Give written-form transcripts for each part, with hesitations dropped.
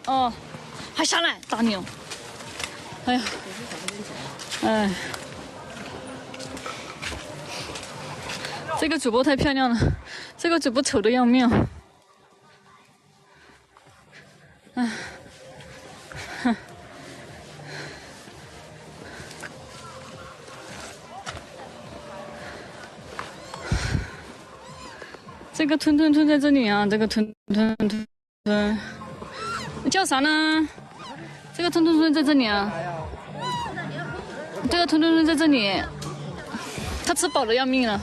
哦，还下来，大牛！哎呀，哎，这个主播太漂亮了，这个主播丑的要命。哎，哼。这个吞吞吞在这里啊，这个吞吞吞吞，叫啥呢？这个吞吞吞在这里啊，这个吞吞吞在这里，他吃饱了要命了，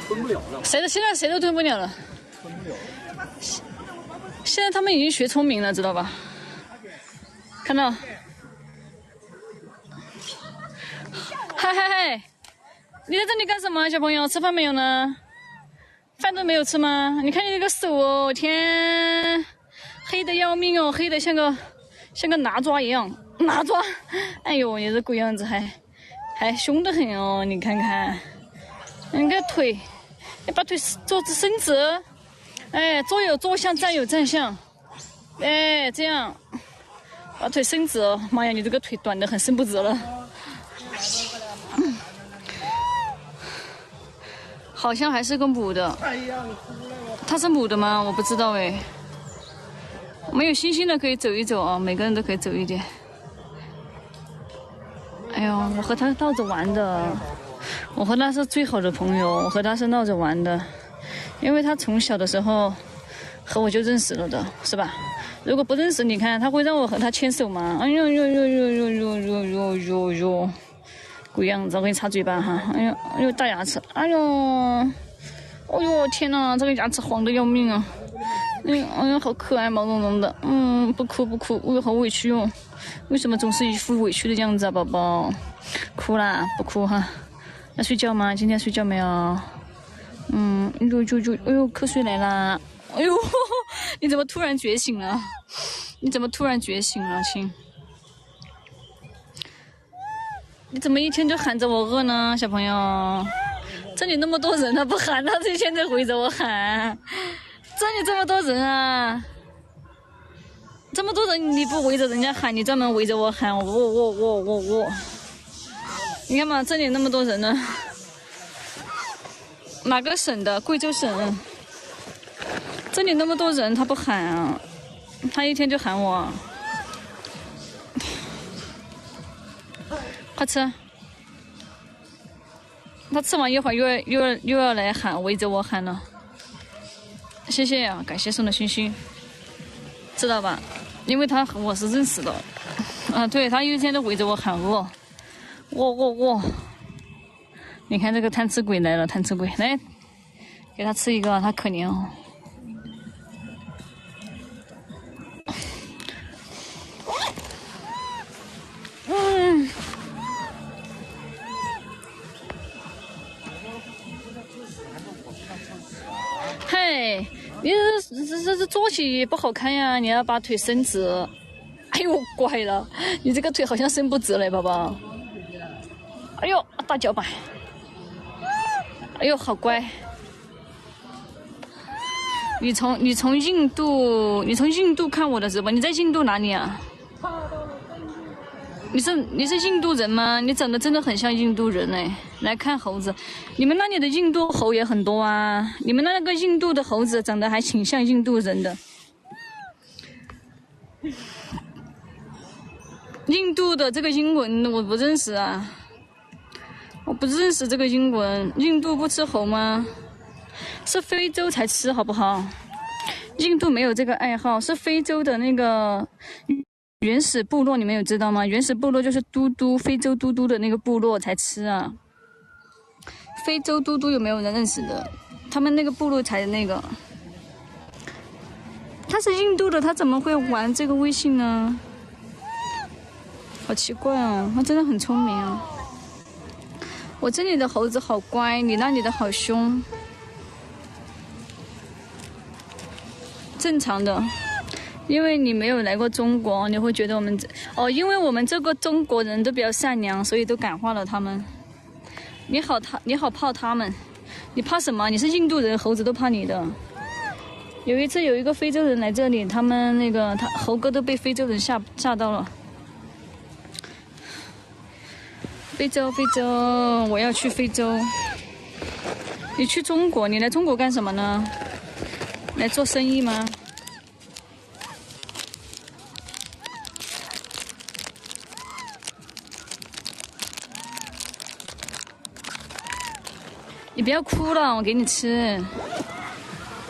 吞不了了。现在谁都吞不了了，吞不了。现在他们已经学聪明了，知道吧？看到？嗨嗨嗨，你在这里干什么，小朋友？吃饭没有呢？饭都没有吃吗？你看你这个手哦，天，黑的要命哦，黑的像个拿抓一样，拿抓。哎呦，你这鬼样子还凶得很哦，你看看，你个腿，你把腿坐直伸直，哎，坐有坐相，站有站相，哎，这样，把腿伸直哦。妈呀，你这个腿短得很，伸不直了。好像还是个母的，它是母的吗？我不知道哎。没有星星的可以走一走啊，每个人都可以走一点。哎呦，我和他闹着玩的，我和他是最好的朋友，我和他是闹着玩的，因为他从小的时候和我就认识了的，是吧？如果不认识，你看他会让我和他牵手吗？哎呦呦呦呦呦呦呦呦呦呦！鬼样子，我给你擦嘴巴哈！哎呦，哎呦，大牙齿！哎呦，哦呦，天哪，这个牙齿黄的要命啊！哎呦，好可爱，毛茸茸的。不哭不哭，我好委屈哦。为什么总是一副委屈的样子啊，宝宝？哭啦，不哭哈。要睡觉吗？今天睡觉没有？哎呦，瞌睡来啦！哎呦，你怎么突然觉醒了？你怎么突然觉醒了，亲？你怎么一天就喊着我饿呢，小朋友？这里那么多人，他不喊，他这现在围着我喊。这里这么多人啊，这么多人你不围着人家喊，你专门围着我喊，我。你看嘛，这里那么多人呢。哪个省的？贵州省。这里那么多人，他不喊啊，他一天就喊我。快吃！他吃完一会儿又要来喊，围着我喊了。谢谢呀，感谢送的星星，知道吧？因为我是认识的，对他一天都围着我喊饿，我。你看这个贪吃鬼来了，贪吃鬼来，给他吃一个，他可怜哦。嘿，你这坐起不好看呀，你要把腿伸直。哎呦，乖了，你这个腿好像伸不直了，宝宝。哎呦，大脚板。哎呦，好乖。你从印度看我的直播，你在印度哪里啊？你是印度人吗？你长得真的很像印度人哎！来看猴子，你们那里的印度猴也很多啊。你们那个印度的猴子长得还挺像印度人的。印度的这个英文我不认识啊，我不认识这个英文。印度不吃猴吗？是非洲才吃好不好？印度没有这个爱好，是非洲的那个。原始部落你们有知道吗？原始部落就是非洲嘟嘟的那个部落才吃啊。非洲嘟嘟有没有人认识的？他们那个部落才那个。他是印度的，他怎么会玩这个微信呢？好奇怪哦，他真的很聪明啊。我这里的猴子好乖，你那里的好凶。正常的。因为你没有来过中国，你会觉得我们因为我们这个中国人都比较善良，所以都感化了他们。你好怕他们，你怕什么？你是印度人，猴子都怕你的。有一次有一个非洲人来这里，他们那个猴哥都被非洲人吓到了。非洲，我要去非洲。你去中国，你来中国干什么呢？来做生意吗？你不要哭了，我给你吃。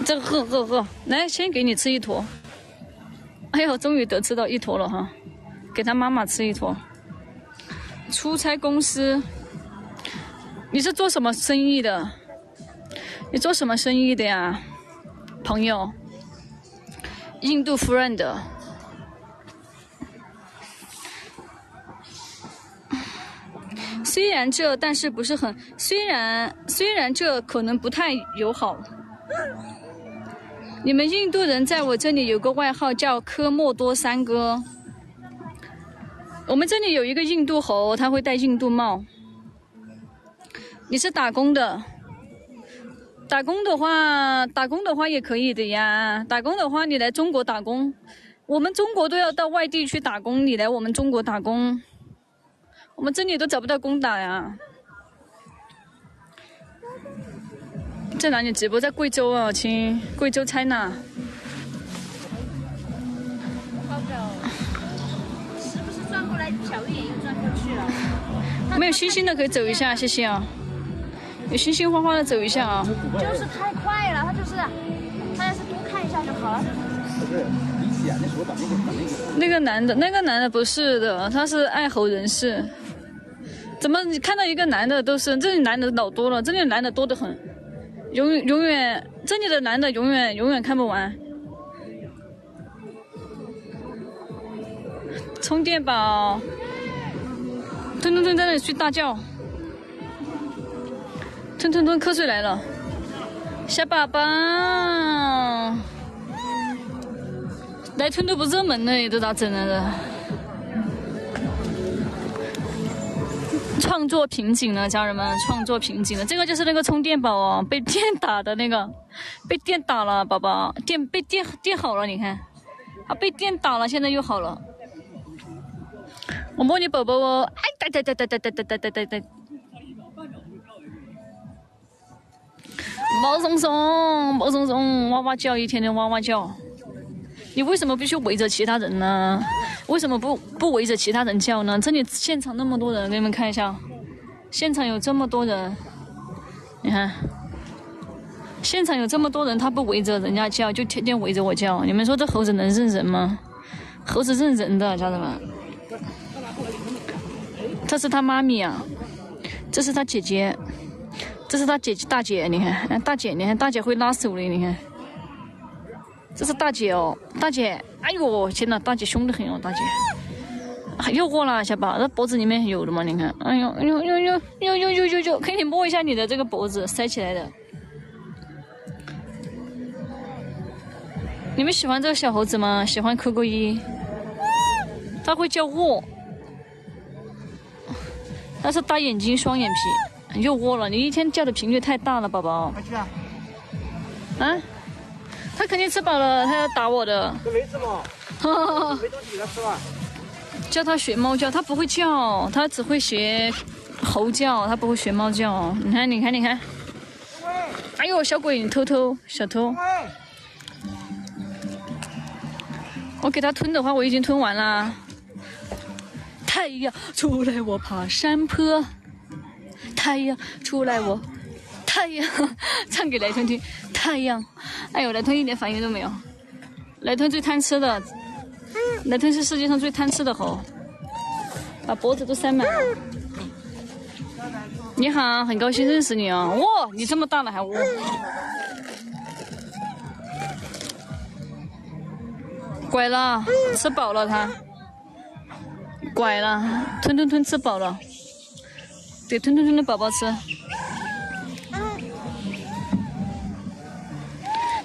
这个喝，来，先给你吃一坨。哎呦，终于得吃到一坨了哈，给他妈妈吃一坨。出差公司，你是做什么生意的？你做什么生意的呀，朋友？印度 friend。虽然这，但是不是很，虽然这可能不太友好。你们印度人在我这里有个外号叫科莫多三哥。我们这里有一个印度猴，他会戴印度帽。你是打工的？打工的话也可以的呀。打工的话，你来中国打工，我们中国都要到外地去打工，你来我们中国打工，我们这里都找不到工打呀。在哪里直播？在贵州啊，亲，贵州 China。是不是转过来小一点又转过去了？没有星星的可以走一下，谢谢啊。有星星花花的走一下啊。就是太快了，他要是多看一下就好了。不是，你剪的时候把那个男的不是的，他是爱猴人士。怎么你看到一个男的都是这里男的老多了，这里男的多得很。永远，这里的男的永远看不完。充电宝，吞在那里睡大觉。吞，瞌睡来了。小宝宝，来吞都不热门了，这咋整的？创作瓶颈了，家人们，创作瓶颈了。这个就是那个充电宝哦，被电打的那个，被电打了，宝宝，被电好了，你看，啊，被电打了，现在又好了。我摸你宝宝哦，哎，呆，毛松松，哇哇叫，一天天哇哇叫。你为什么必须围着其他人呢？为什么不围着其他人叫呢？这里现场那么多人，给你们看一下，现场有这么多人，你看，现场有这么多人，他不围着人家叫，就天天围着我叫。你们说这猴子能认人吗？猴子认人的，家人们。这是他妈咪啊，这是他姐姐，这是他大姐，你看，大姐，你看大姐会拉手的，你看。这是大姐哦，大姐，哎呦，天哪，大姐凶得很哦，大姐，又过了，小宝，这脖子里面有的吗？你看，哎呦，可以你摸一下你的这个脖子，塞起来的。你们喜欢这个小猴子吗？喜欢扣1，它会叫喔，它是大眼睛双眼皮，又喔了，你一天叫的频率太大了，宝宝。啊？他肯定吃饱了，他要打我的。这没吃吗？没东西给他吃吧。叫他学猫叫，他不会叫，他只会学猴叫，他不会学猫叫。你看。哎呦，小鬼，你小偷。我给他吞的话，我已经吞完了。太阳出来，我爬山坡。太阳出来，我。太阳，唱给来吞听。太阳，哎呦，来吞一点反应都没有。来吞最贪吃的，来吞是世界上最贪吃的猴，把脖子都塞满了。你好，很高兴认识你哦。哇，你这么大了还哇！拐了，吃饱了他。拐了，吞吃饱了，给吞的宝宝吃。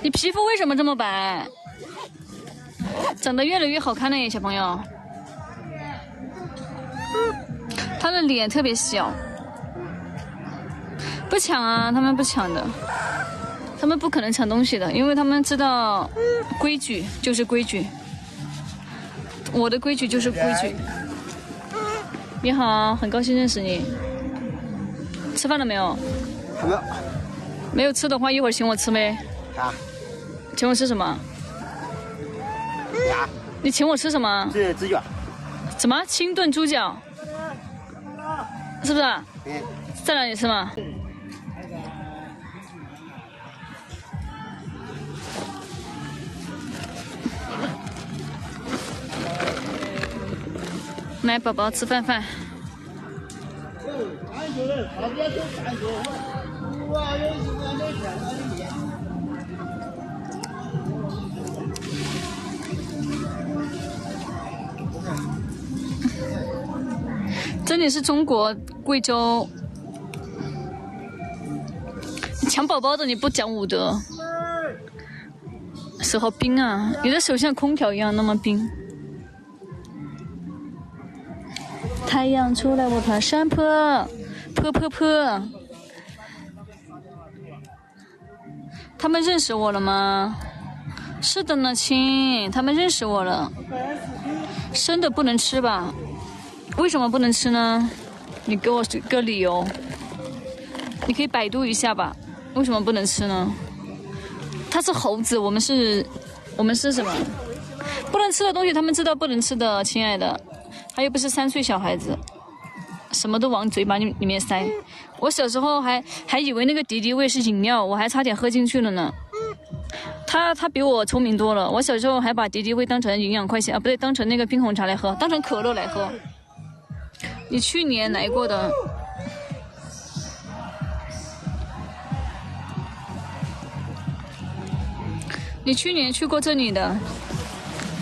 你皮肤为什么这么白？长得越来越好看了耶，小朋友。他的脸特别小。不抢啊，他们不抢的。他们不可能抢东西的，因为他们知道规矩就是规矩，我的规矩就是规矩。你好，很高兴认识你。吃饭了没有？还没有。没有吃的话，一会儿请我吃呗。啥？请我吃什么？鸭。你请我吃什么？是猪脚。什么？清炖猪脚？是不是？对。在哪里吃吗？来，宝宝吃饭饭。这里是中国贵州。抢宝宝的你不讲武德，手好冰啊！你的手像空调一样那么冰。太阳出来，我爬山坡，坡坡坡。他们认识我了吗？是的呢，亲，他们认识我了。生的不能吃吧？为什么不能吃呢？你给我个理由。你可以百度一下吧。为什么不能吃呢？它是猴子，我们是什么？不能吃的东西，他们知道不能吃的，亲爱的。他又不是3岁小孩子，什么都往嘴巴里面塞。我小时候还以为那个敌敌畏是饮料，我还差点喝进去了呢。他比我聪明多了。我小时候还把敌敌畏当成营养快线啊，不对，当成那个冰红茶来喝，当成可乐来喝。你去年来过的。你去年去过这里的，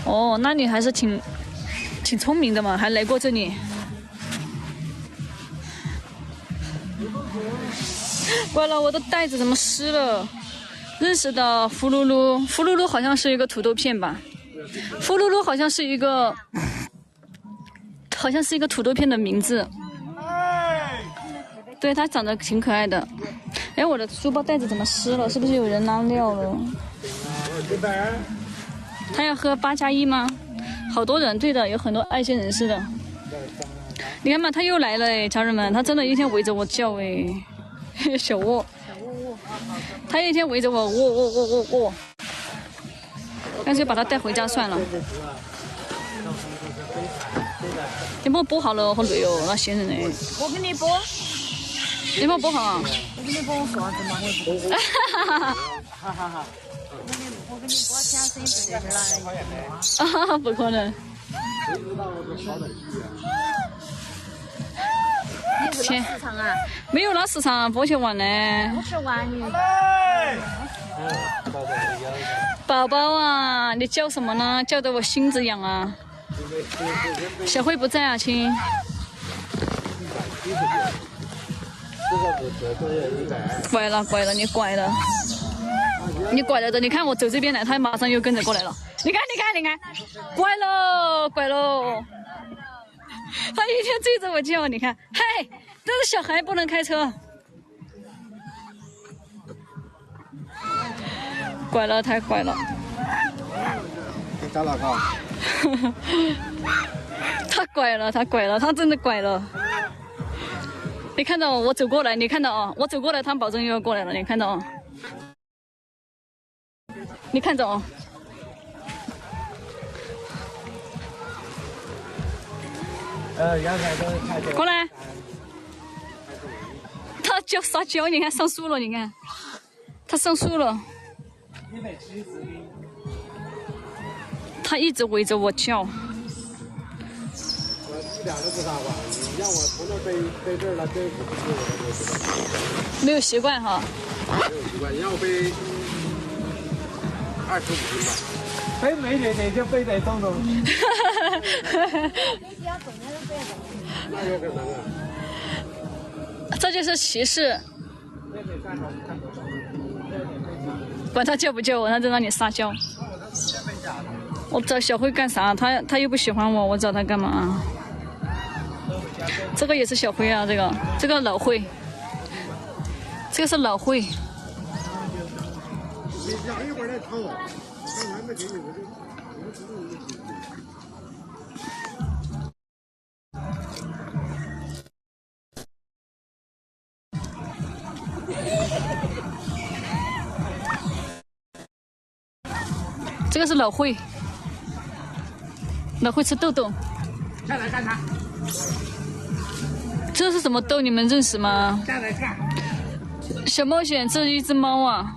哦，那你还是挺聪明的嘛，还来过这里。怪了，我的袋子怎么湿了？认识的呼噜噜，呼噜噜好像是一个土豆片吧？呼噜噜好像是一个土豆片的名字。对，它长得挺可爱的。哎，我的书包袋子怎么湿了？是不是有人拉尿了？他要喝8+1吗？好多人，对的，有很多爱心人士的。你看嘛，他又来了哎，家人们，他真的一天围着我叫哎，小窝，他一天围着我喔，干脆把他带回家算了。你帮我剥好了，好累哦，那些人哎。我给你剥。你帮我剥好啊。我给你剥说子嘛。哈哈哈。我给你剥天生这个来。啊，不可能。你是拉时长啊？没有拉时长，剥切完呢。剥切完你。宝宝啊，你叫什么呢？叫得我心子痒啊。小慧不在啊，亲。拐了，你拐了。你拐了的，你看我走这边来，他马上又跟着过来了。你看，拐喽！他一天追着我叫，你看，嗨，这是小孩不能开车。拐了，太拐了。找老高。他拐了，他真的拐了。你看到我走过来，你看到啊，我走过来，他保证又要过来了，你看到啊。你看着哦，过来，他叫撒娇，你看上树了，你看，他上树了，他一直围着我叫。我一点都不撒谎，你让我从那背这儿了，背不是我没有习惯哈。没有习惯，你让我背25斤吧。背美女你就背得重。那有可能啊。这就是歧视。管他叫不叫我，他在那里撒娇。我找小慧干啥？他又不喜欢我，我找他干嘛？这个也是小慧啊，这个老慧，这个是老慧。想一会儿再掏，刚才没给你，我知道你给。这个是老慧，老慧吃豆豆。下来干啥？这是什么豆？你们认识吗？下来干。小冒险，这是一只猫啊。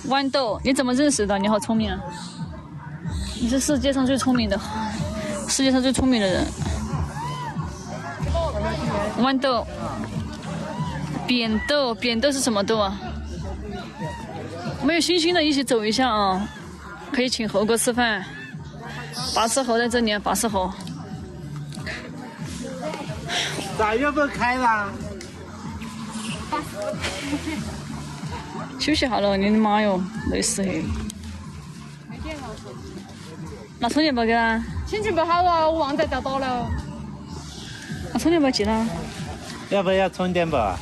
豌豆，你怎么认识的？你好聪明啊！你是世界上最聪明的，世界上最聪明的人。豌豆，扁豆，扁豆是什么豆啊？没有星星的，一起走一下啊！可以请猴哥吃饭。拔丝猴在这里啊，拔丝猴。咋月份开啦？休息好了，你的妈哟，累死嘿！拿充电宝给他。心情不好啊，我忘在家到了。拿充电宝给他。要不要充电宝啊？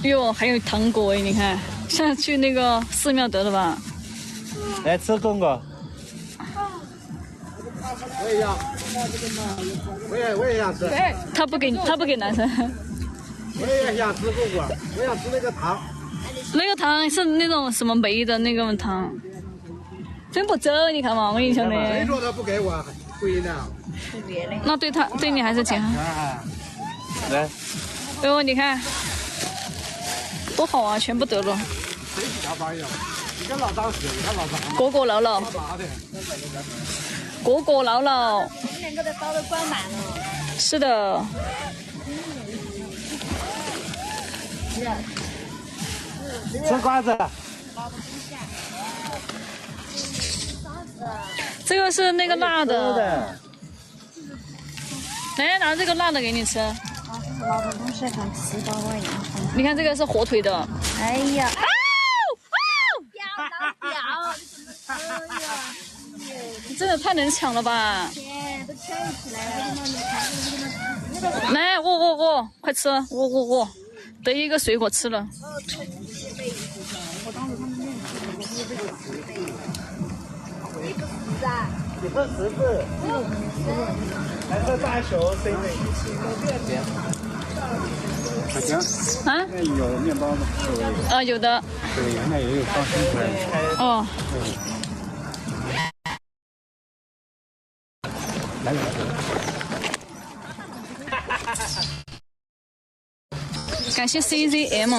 哟，还有糖果哎，你看，下去那个寺庙得了吧？来吃公公。我也要，我也想吃。他不给男生。我也想吃公公，我想吃那个糖。那个糖是那种什么梅的那个糖，真不走，你看嘛，我跟你讲的。谁说他不给我？不一样。那对你还是挺好。来，哎呦，你看，多好啊，全部得了。谁比他方向？你看老张死，你看老张。果果老老。果果老老。今年我的刀都管满了。是的。吃瓜子。这个是那个辣的。来，拿这个辣的给你吃。老的东西看吃到我一样。你看这个是火腿的。哎呀！你真的太能抢了吧！天，都抢起来了。来，我，快吃，我，得一个水果吃了。你分10次。来个大熊，C 位。小强。啊？那有面包吗？啊，有的。对，那也有放心出来。哦。来。感谢 CZM。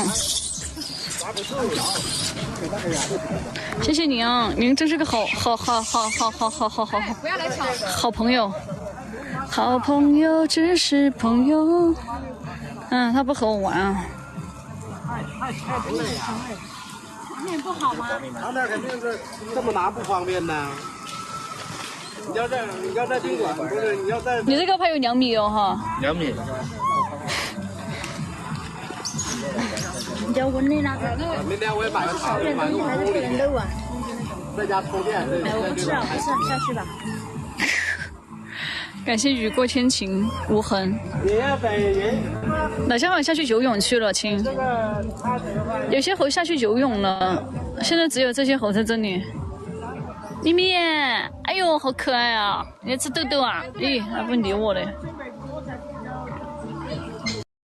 谢谢你啊，您真是个好不要来抢。好朋友，好朋友只是朋友。嗯，他不和我玩啊。太不累呀。那不好吗？他那肯定是这么拿不方便呢。你要在宾馆，不是你要在。你这个还有2米哦哈。2米。比较温的那个。明天我也买个糖，买个还是不能漏啊。在家充电。哎，我不吃了，不吃了，下去吧。感谢雨过天晴无痕。哪些好像下去游泳去了，亲。有些猴下去游泳了，现在只有这些猴在这里。咪咪，哎呦，好可爱啊！你要吃豆豆啊？咦，还不理我嘞。